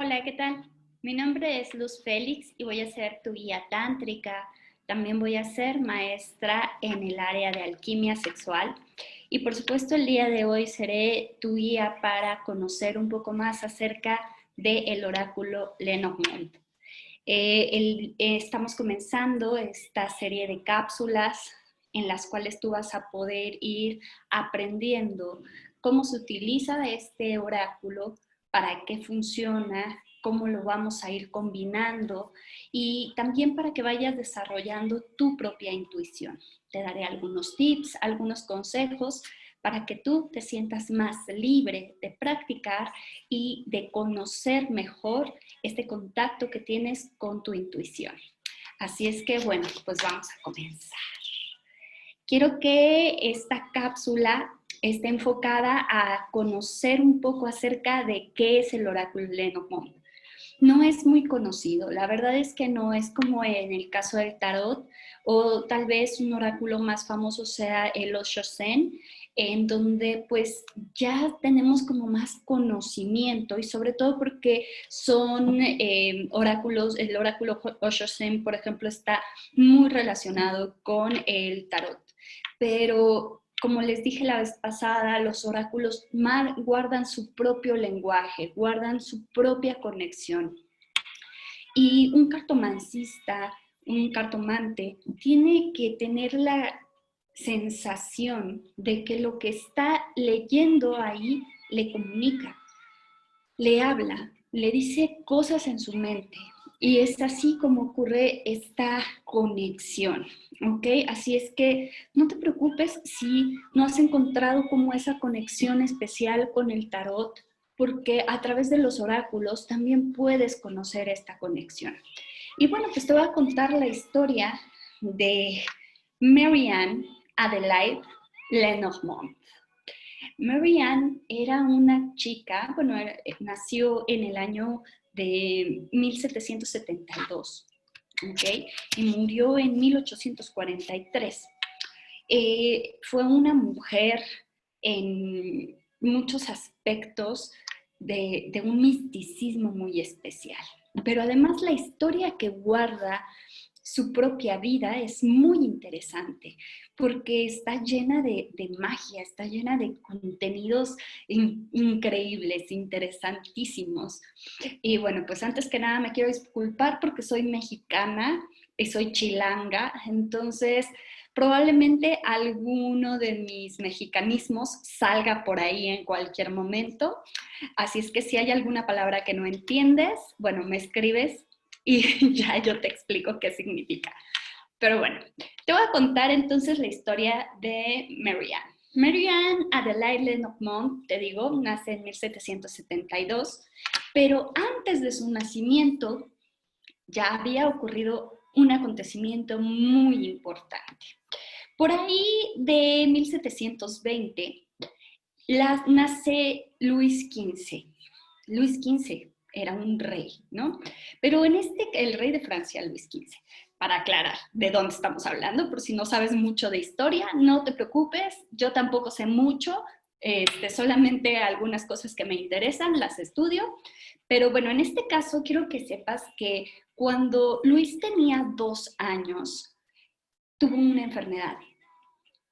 Hola, ¿qué tal? Mi nombre es Luz Félix y voy a ser tu guía tántrica. También voy a ser maestra en el área de alquimia sexual. Y por supuesto, el día de hoy seré tu guía para conocer un poco más acerca del oráculo Lenormand. Estamos comenzando esta serie de cápsulas en las cuales tú vas a poder ir aprendiendo cómo se utiliza este oráculo, para qué funciona, cómo lo vamos a ir combinando y también para que vayas desarrollando tu propia intuición. Te daré algunos tips, algunos consejos para que tú te sientas más libre de practicar y de conocer mejor este contacto que tienes con tu intuición. Así es que, bueno, pues vamos a comenzar. Quiero que esta cápsula esté enfocada a conocer un poco acerca de qué es el oráculo Lenormand. No es muy conocido, la verdad es que no es como en el caso del tarot, o tal vez un oráculo más famoso sea el Osho Zen, en donde pues ya tenemos como más conocimiento y sobre todo porque son oráculos, el oráculo Osho Zen, por ejemplo, está muy relacionado con el tarot. Pero como les dije la vez pasada, los oráculos guardan su propio lenguaje, guardan su propia conexión. Y un cartomancista, un cartomante, tiene que tener la sensación de que lo que está leyendo ahí le comunica, le habla, le dice cosas en su mente. Y es así como ocurre esta conexión, ¿ok? Así es que no te preocupes si no has encontrado como esa conexión especial con el tarot, porque a través de los oráculos también puedes conocer esta conexión. Y bueno, pues te voy a contar la historia de Marianne Adelaide Lenormand. Marianne era una chica, bueno, nació en el año de 1772, ¿ok? Y murió en 1843. Fue una mujer en muchos aspectos de un misticismo muy especial. Pero además la historia que guarda su propia vida es muy interesante porque está llena de magia, está llena de contenidos increíbles, interesantísimos. Y bueno, pues antes que nada me quiero disculpar porque soy mexicana y soy chilanga, entonces probablemente alguno de mis mexicanismos salga por ahí en cualquier momento. Así es que si hay alguna palabra que no entiendes, bueno, me escribes y ya yo te explico qué significa. Pero bueno, te voy a contar entonces la historia de Marianne. Marianne Adelaide Lenormand, te digo, nace en 1772, pero antes de su nacimiento ya había ocurrido un acontecimiento muy importante. Por ahí de 1720 nace Luis XV. Luis XV era un rey, ¿no? Pero el rey de Francia, Luis XV, para aclarar de dónde estamos hablando, por si no sabes mucho de historia, no te preocupes, yo tampoco sé mucho, solamente algunas cosas que me interesan las estudio, pero bueno, en este caso quiero que sepas que cuando Luis tenía 2 años, tuvo una enfermedad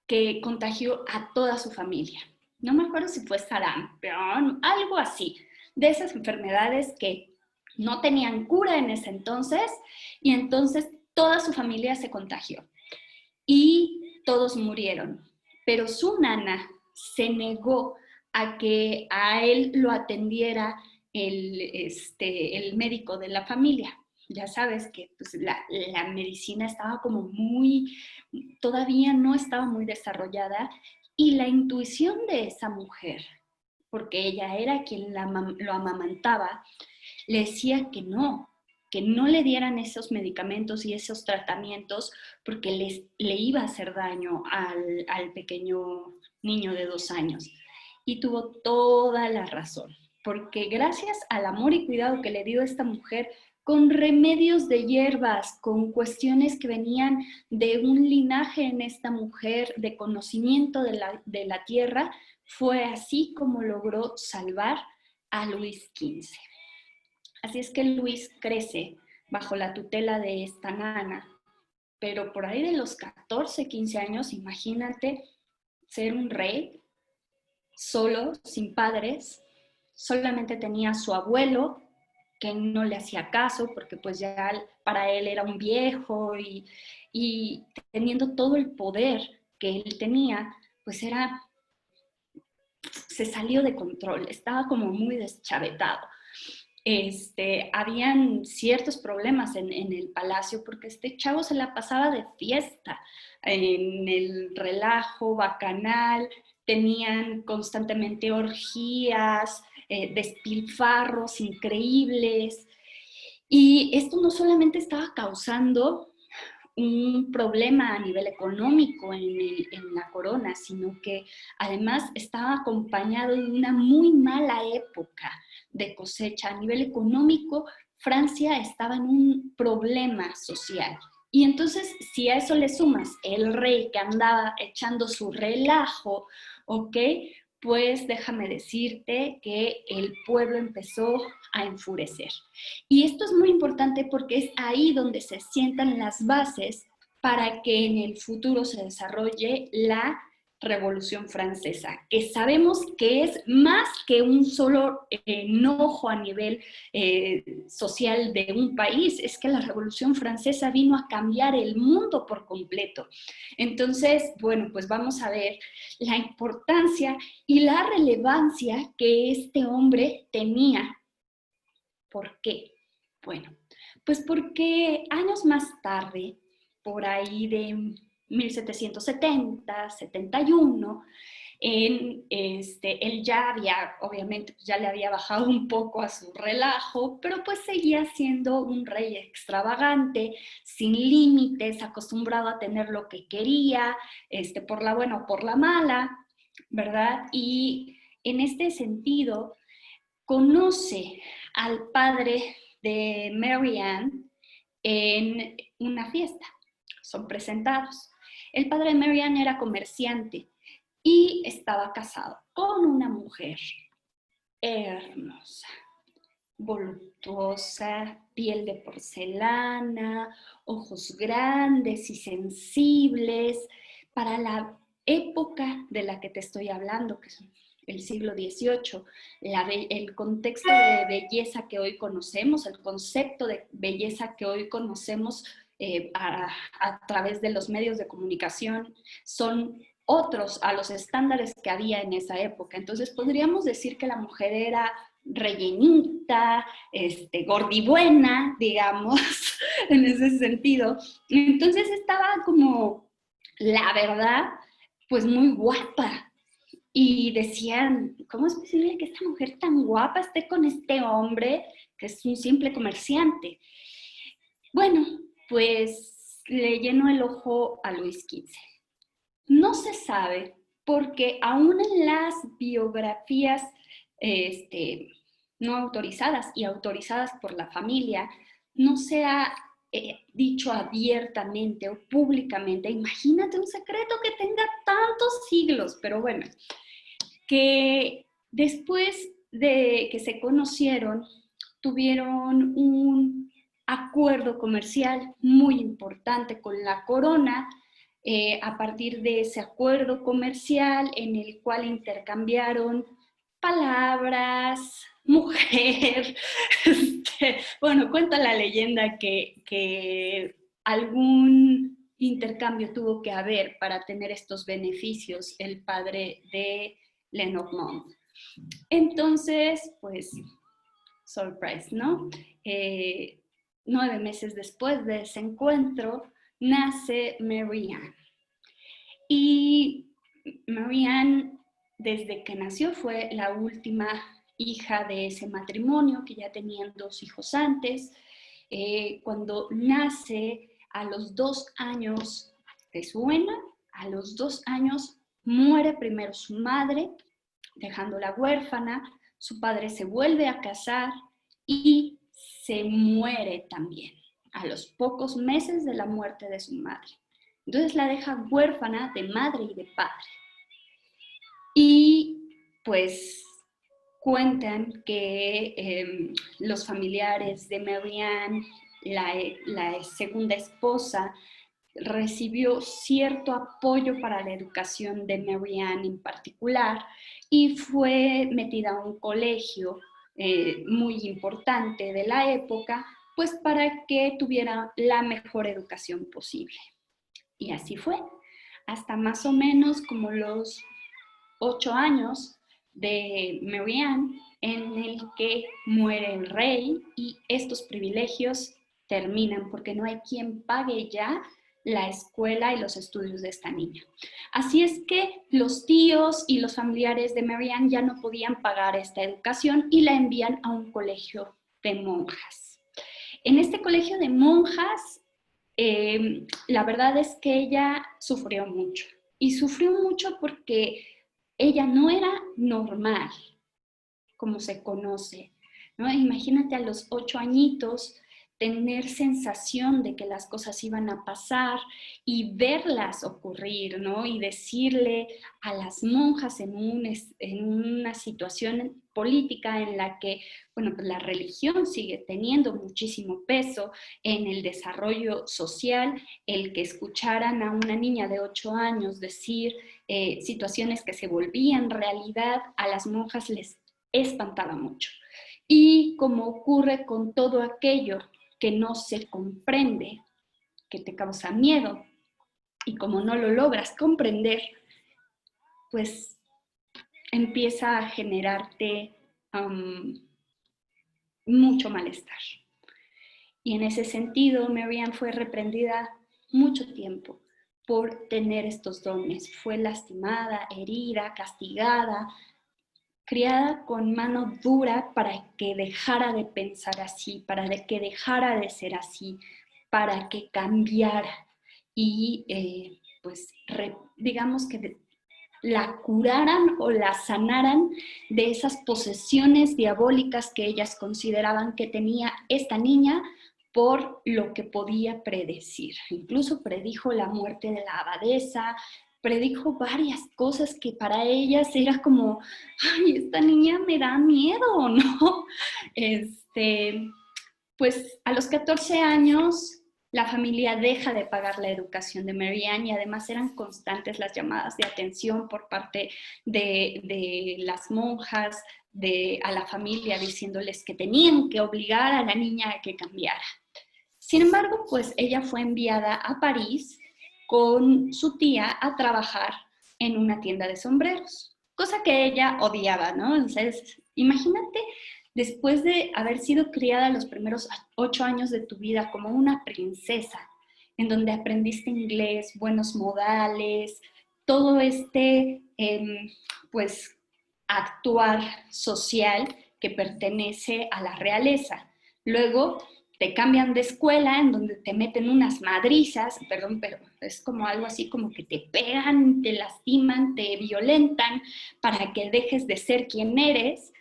que contagió a toda su familia. No me acuerdo si fue sarampión, algo así, de esas enfermedades que no tenían cura en ese entonces, y entonces toda su familia se contagió y todos murieron. Pero su nana se negó a que a él lo atendiera el médico de la familia. Ya sabes que pues, la medicina estaba como todavía no estaba muy desarrollada y la intuición de esa mujer, porque ella era quien lo amamantaba, le decía que no le dieran esos medicamentos y esos tratamientos porque le iba a hacer daño al pequeño niño de 2 años. Y tuvo toda la razón, porque gracias al amor y cuidado que le dio esta mujer, con remedios de hierbas, con cuestiones que venían de un linaje en esta mujer, de conocimiento de la tierra, fue así como logró salvar a Luis XV. Así es que Luis crece bajo la tutela de esta nana, pero por ahí de los 14, 15 años, imagínate ser un rey solo, sin padres, solamente tenía a su abuelo, que no le hacía caso porque pues ya para él era un viejo y teniendo todo el poder que él tenía, pues se salió de control, estaba como muy deschavetado. Habían ciertos problemas en el palacio porque este chavo se la pasaba de fiesta, en el relajo bacanal, tenían constantemente orgías, despilfarros increíbles. Y esto no solamente estaba causando un problema a nivel económico en la corona, sino que además estaba acompañado de una muy mala época de cosecha. A nivel económico, Francia estaba en un problema social. Y entonces, si a eso le sumas el rey que andaba echando su relajo, ¿ok? Pues déjame decirte que el pueblo empezó a enfurecer. Y esto es muy importante porque es ahí donde se sientan las bases para que en el futuro se desarrolle la Revolución Francesa, que sabemos que es más que un solo enojo a nivel social de un país, es que la Revolución Francesa vino a cambiar el mundo por completo. Entonces, bueno, pues vamos a ver la importancia y la relevancia que este hombre tenía. ¿Por qué? Bueno, pues porque años más tarde, por ahí de 1770, 71, él ya había, obviamente, ya le había bajado un poco a su relajo, pero pues seguía siendo un rey extravagante, sin límites, acostumbrado a tener lo que quería, por la buena o por la mala, ¿verdad? Y en este sentido, conoce al padre de Mary Ann en una fiesta. Son presentados. El padre de Mary Ann era comerciante y estaba casado con una mujer hermosa, voluptuosa, piel de porcelana, ojos grandes y sensibles, para la época de la que te estoy hablando, que es el siglo XVIII, el contexto de belleza que hoy conocemos, el concepto de belleza que hoy conocemos a través de los medios de comunicación, son otros a los estándares que había en esa época. Entonces podríamos decir que la mujer era rellenita, gordibuena, digamos, en ese sentido. Entonces estaba como, la verdad, pues muy guapa. Y decían, ¿cómo es posible que esta mujer tan guapa esté con este hombre que es un simple comerciante? Bueno, pues le llenó el ojo a Luis XV. No se sabe porque aún en las biografías no autorizadas y autorizadas por la familia, no se ha dicho abiertamente o públicamente. Imagínate un secreto que tenga tantos siglos, pero bueno, que después de que se conocieron, tuvieron un acuerdo comercial muy importante con la corona, a partir de ese acuerdo comercial en el cual intercambiaron palabras, mujer, bueno, cuenta la leyenda que algún intercambio tuvo que haber para tener estos beneficios el padre de Lenormand. Entonces, pues, surprise, ¿no? 9 meses después de ese encuentro, nace Mary Ann. Y Mary Ann, desde que nació, fue la última hija de ese matrimonio, que ya tenían 2 hijos antes. Cuando nace, a los 2 años, ¿te suena? A los 2 años muere primero su madre, dejándola huérfana. Su padre se vuelve a casar y se muere también a los pocos meses de la muerte de su madre. Entonces la deja huérfana de madre y de padre. Y pues cuentan que los familiares de Marianne, la segunda esposa, recibió cierto apoyo para la educación de Marianne en particular y fue metida a un colegio muy importante de la época, pues para que tuviera la mejor educación posible. Y así fue, hasta más o menos como los 8 años de Marianne, en el que muere el rey y estos privilegios terminan porque no hay quien pague ya la escuela y los estudios de esta niña. Así es que los tíos y los familiares de Marianne ya no podían pagar esta educación y la envían a un colegio de monjas. En este colegio de monjas, la verdad es que ella sufrió mucho. Y sufrió mucho porque ella no era normal, como se conoce, ¿no? Imagínate a los 8 añitos tener sensación de que las cosas iban a pasar y verlas ocurrir, ¿no? Y decirle a las monjas en una situación política en la que, bueno, pues la religión sigue teniendo muchísimo peso en el desarrollo social, el que escucharan a una niña de 8 años decir situaciones que se volvían realidad, a las monjas les espantaba mucho. Y como ocurre con todo aquello que no se comprende, que te causa miedo, y como no lo logras comprender, pues empieza a generarte mucho malestar. Y en ese sentido, Marianne fue reprendida mucho tiempo por tener estos dones. Fue lastimada, herida, castigada, criada con mano dura para que dejara de pensar así, para que dejara de ser así, para que cambiara y pues digamos que la curaran o la sanaran de esas posesiones diabólicas que ellas consideraban que tenía esta niña por lo que podía predecir. Incluso predijo la muerte de la abadesa, predijo varias cosas que para ellas era como, ay, esta niña me da miedo, ¿no? Pues a los 14 años la familia deja de pagar la educación de Marianne y además eran constantes las llamadas de atención por parte de las monjas a la familia diciéndoles que tenían que obligar a la niña a que cambiara. Sin embargo, pues ella fue enviada a París con su tía a trabajar en una tienda de sombreros, cosa que ella odiaba, ¿no? Entonces, imagínate, después de haber sido criada los primeros 8 años de tu vida como una princesa, en donde aprendiste inglés, buenos modales, todo pues, actuar social que pertenece a la realeza. Luego te cambian de escuela en donde te meten unas madrizas, perdón, pero es como algo así como que te pegan, te lastiman, te violentan para que dejes de ser quien eres.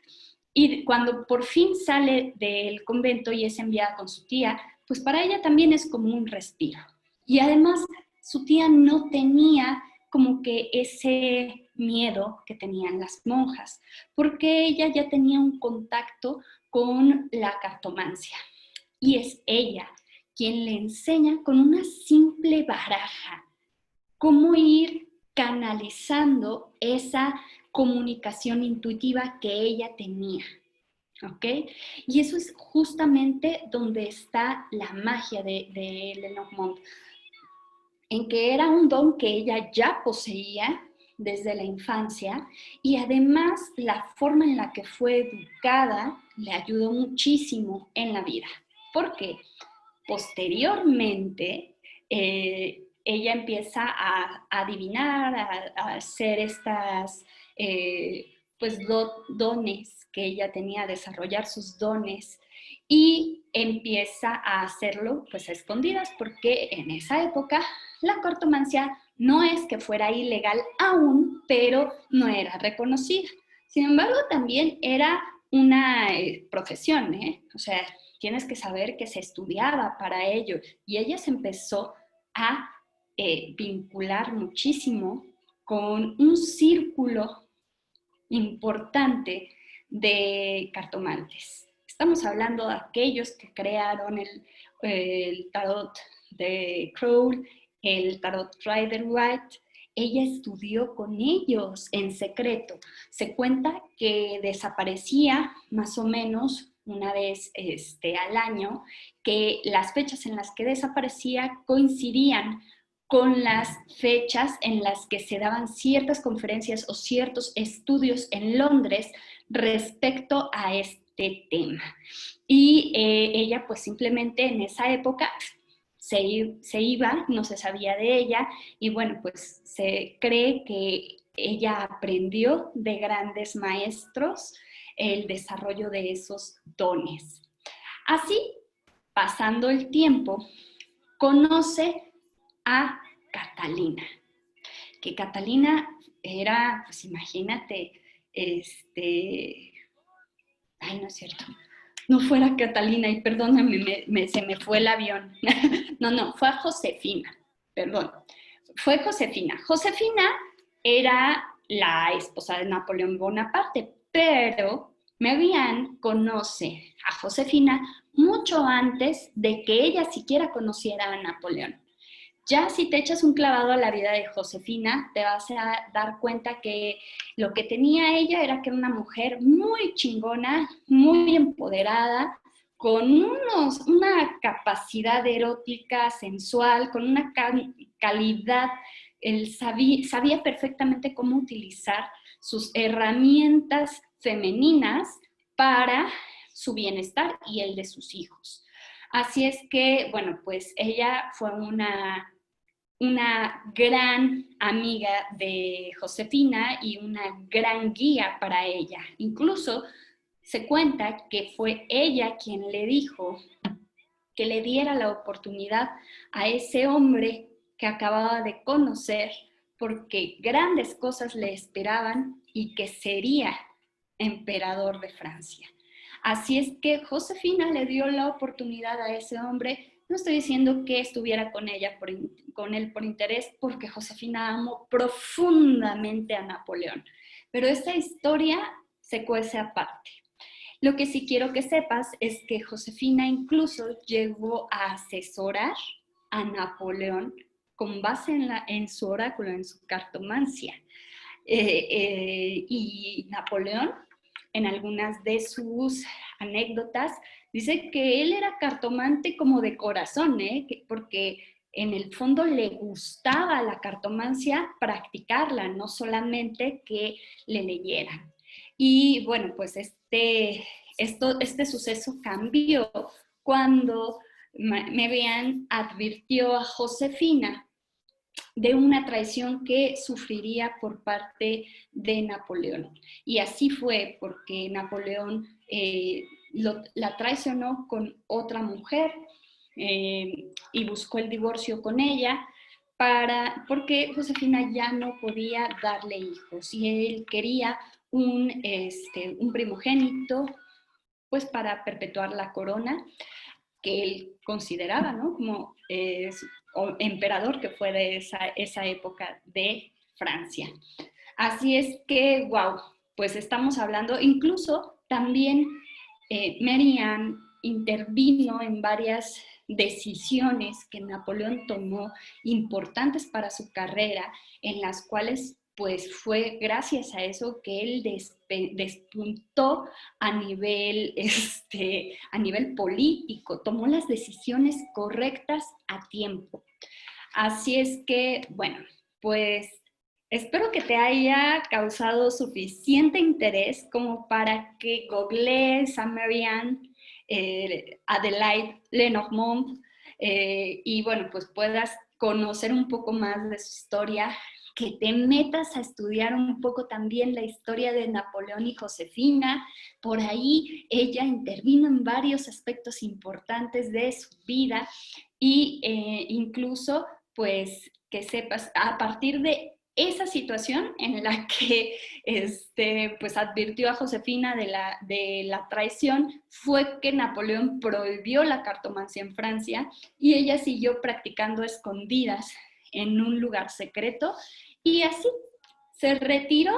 Y cuando por fin sale del convento y es enviada con su tía, pues para ella también es como un respiro. Y además su tía no tenía como que ese miedo que tenían las monjas, porque ella ya tenía un contacto con la cartomancia. Y es ella quien le enseña con una simple baraja cómo ir canalizando esa comunicación intuitiva que ella tenía. ¿Ok? Y eso es justamente donde está la magia de Lenormand, en que era un don que ella ya poseía desde la infancia y además la forma en la que fue educada le ayudó muchísimo en la vida. ¿Por qué? Posteriormente, ella empieza a adivinar, a hacer estas pues dones que ella tenía, a desarrollar sus dones y empieza a hacerlo pues a escondidas porque en esa época la cartomancia no es que fuera ilegal aún, pero no era reconocida. Sin embargo, también era una profesión, ¿eh? O sea, tienes que saber que se estudiaba para ello. Y ella se empezó a vincular muchísimo con un círculo importante de cartomantes. Estamos hablando de aquellos que crearon el tarot de Crowell, el tarot Rider-Waite. Ella estudió con ellos en secreto. Se cuenta que desaparecía más o menos una vez al año, que las fechas en las que desaparecía coincidían con las fechas en las que se daban ciertas conferencias o ciertos estudios en Londres respecto a este tema. Y ella pues simplemente en esa época se iba, no se sabía de ella, y bueno, pues se cree que ella aprendió de grandes maestros el desarrollo de esos dones. Así, pasando el tiempo, conoce a Catalina, que Catalina era, pues imagínate, ay, no es cierto, no fuera Catalina, y perdóname, se me fue el avión. No, fue a Josefina, perdón. Fue Josefina. Josefina era la esposa de Napoleón Bonaparte, pero Marianne conoce a Josefina mucho antes de que ella siquiera conociera a Napoleón. Ya si te echas un clavado a la vida de Josefina, te vas a dar cuenta que lo que tenía ella era que era una mujer muy chingona, muy empoderada, con una capacidad erótica, sensual, con una calidad. Él sabía perfectamente cómo utilizar sus herramientas femeninas para su bienestar y el de sus hijos. Así es que, bueno, pues ella fue una gran amiga de Josefina y una gran guía para ella. Incluso se cuenta que fue ella quien le dijo que le diera la oportunidad a ese hombre que acababa de conocer, porque grandes cosas le esperaban y que sería emperador de Francia. Así es que Josefina le dio la oportunidad a ese hombre. No estoy diciendo que estuviera con él por interés, porque Josefina amó profundamente a Napoleón. Pero esta historia se cuece aparte. Lo que sí quiero que sepas es que Josefina incluso llegó a asesorar a Napoleón con base en su oráculo, en su cartomancia. Y Napoleón, en algunas de sus anécdotas, dice que él era cartomante como de corazón, porque en el fondo le gustaba la cartomancia practicarla, no solamente que le leyeran. Y bueno, pues este suceso cambió cuando Marianne advirtió a Josefina de una traición que sufriría por parte de Napoleón. Y así fue, porque Napoleón la traicionó con otra mujer y buscó el divorcio con ella, porque Josefina ya no podía darle hijos y él quería un primogénito, pues para perpetuar la corona que él consideraba, ¿no? Como emperador que fue de esa época de Francia. Así es que, wow, pues estamos hablando, incluso también Marianne intervino en varias decisiones que Napoleón tomó importantes para su carrera, en las cuales pues fue gracias a eso que él despuntó a nivel político, tomó las decisiones correctas a tiempo. Así es que, bueno, pues espero que te haya causado suficiente interés como para que googlees a Marianne Adelaide Lenormand y bueno, pues puedas conocer un poco más de su historia, que te metas a estudiar un poco también la historia de Napoleón y Josefina. Por ahí ella intervino en varios aspectos importantes de su vida y incluso pues que sepas, a partir de esa situación en la que pues advirtió a Josefina de la traición, fue que Napoleón prohibió la cartomancia en Francia y ella siguió practicando escondidas en un lugar secreto y así se retiró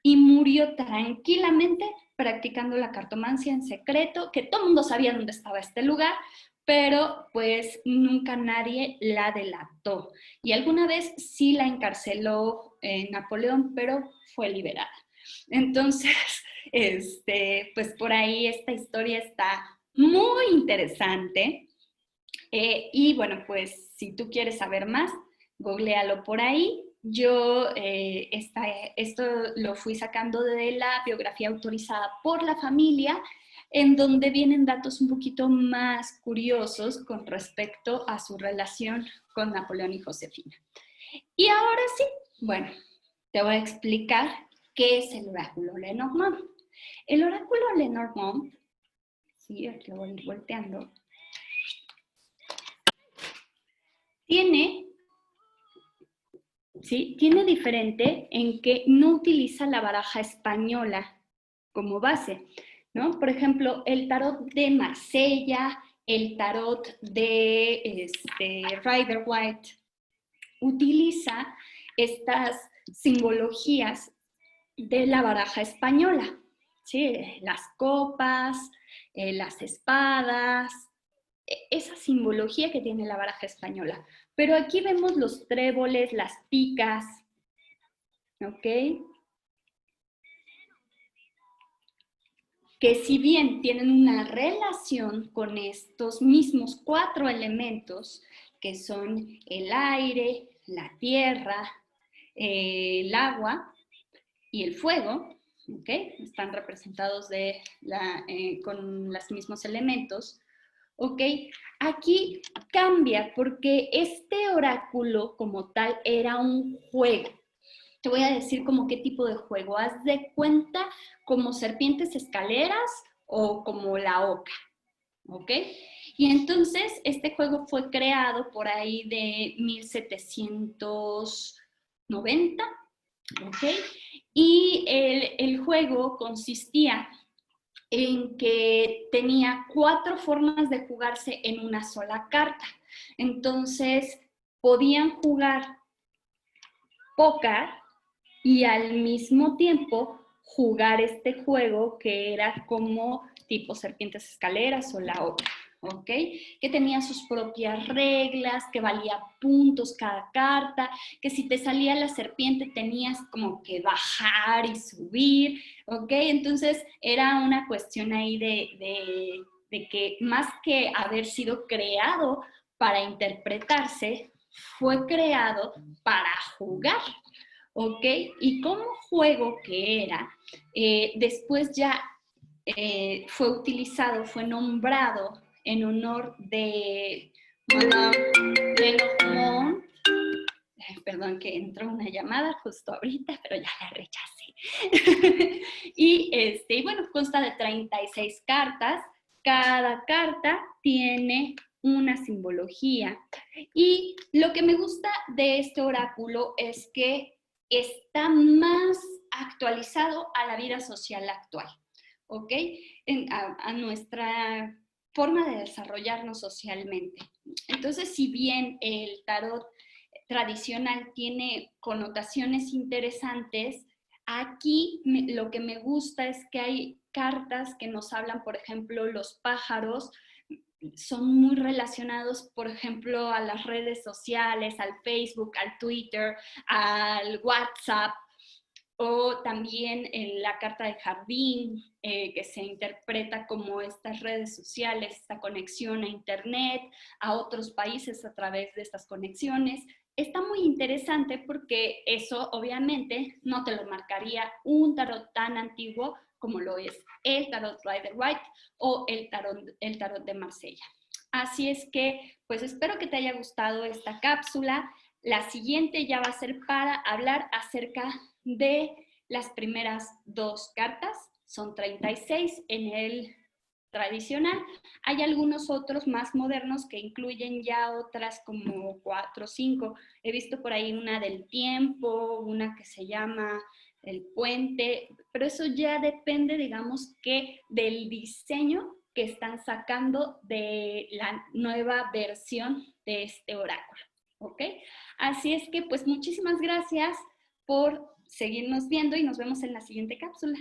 y murió tranquilamente practicando la cartomancia en secreto, que todo el mundo sabía dónde estaba este lugar, pero pues nunca nadie la delató. Y alguna vez sí la encarceló Napoleón, pero fue liberada. Entonces, pues por ahí esta historia está muy interesante. Y bueno, pues si tú quieres saber más, googlealo por ahí. Yo esto lo fui sacando de la biografía autorizada por la familia, en donde vienen datos un poquito más curiosos con respecto a su relación con Napoleón y Josefina. Y ahora sí, bueno, te voy a explicar qué es el oráculo Lenormand. El oráculo Lenormand, sí, aquí lo voy a ir volteando, tiene ¿sí? Tiene diferente en que no utiliza la baraja española como base, ¿no? Por ejemplo, el tarot de Marsella, el tarot de Rider-Waite, utiliza estas simbologías de la baraja española, ¿sí? Las copas, las espadas, esa simbología que tiene la baraja española. Pero aquí vemos los tréboles, las picas, ¿ok? Que si bien tienen una relación con estos mismos 4 elementos, que son el aire, la tierra, el agua y el fuego, ¿ok? Están representados con los mismos elementos, ¿ok? Aquí cambia porque este oráculo como tal era un juego. Te voy a decir como qué tipo de juego. Haz de cuenta como serpientes escaleras o como la oca, ¿ok? Y entonces este juego fue creado por ahí de 1790, ¿ok? Y el juego consistía en que tenía 4 formas de jugarse en una sola carta. Entonces, podían jugar póker y al mismo tiempo jugar este juego que era como tipo serpientes escaleras o la otra, ¿ok? Que tenía sus propias reglas, que valía puntos cada carta, que si te salía la serpiente tenías como que bajar y subir, ¿ok? Entonces era una cuestión ahí de que más que haber sido creado para interpretarse, fue creado para jugar. ¿Ok? Y como juego que era, después ya fue utilizado, fue nombrado en honor de Lenormand. Perdón que entró una llamada justo ahorita, pero ya la rechacé. Y bueno, consta de 36 cartas. Cada carta tiene una simbología. Y lo que me gusta de este oráculo es que está más actualizado a la vida social actual, ¿ok? A nuestra forma de desarrollarnos socialmente. Entonces, si bien el tarot tradicional tiene connotaciones interesantes, aquí lo que me gusta es que hay cartas que nos hablan, por ejemplo, los pájaros, son muy relacionados, por ejemplo, a las redes sociales, al Facebook, al Twitter, al WhatsApp, o también en la carta de jardín, que se interpreta como estas redes sociales, esta conexión a Internet, a otros países a través de estas conexiones. Está muy interesante porque eso obviamente no te lo marcaría un tarot tan antiguo como lo es el tarot Rider-Waite o el tarot de Marsella. Así es que, pues espero que te haya gustado esta cápsula. La siguiente ya va a ser para hablar acerca de las primeras 2 cartas. Son 36 en el tradicional. Hay algunos otros más modernos que incluyen ya otras como 4 o 5. He visto por ahí una del tiempo, una que se llama el puente, pero eso ya depende, digamos que del diseño que están sacando de la nueva versión de este oráculo, ¿ok? Así es que pues muchísimas gracias por seguirnos viendo y nos vemos en la siguiente cápsula.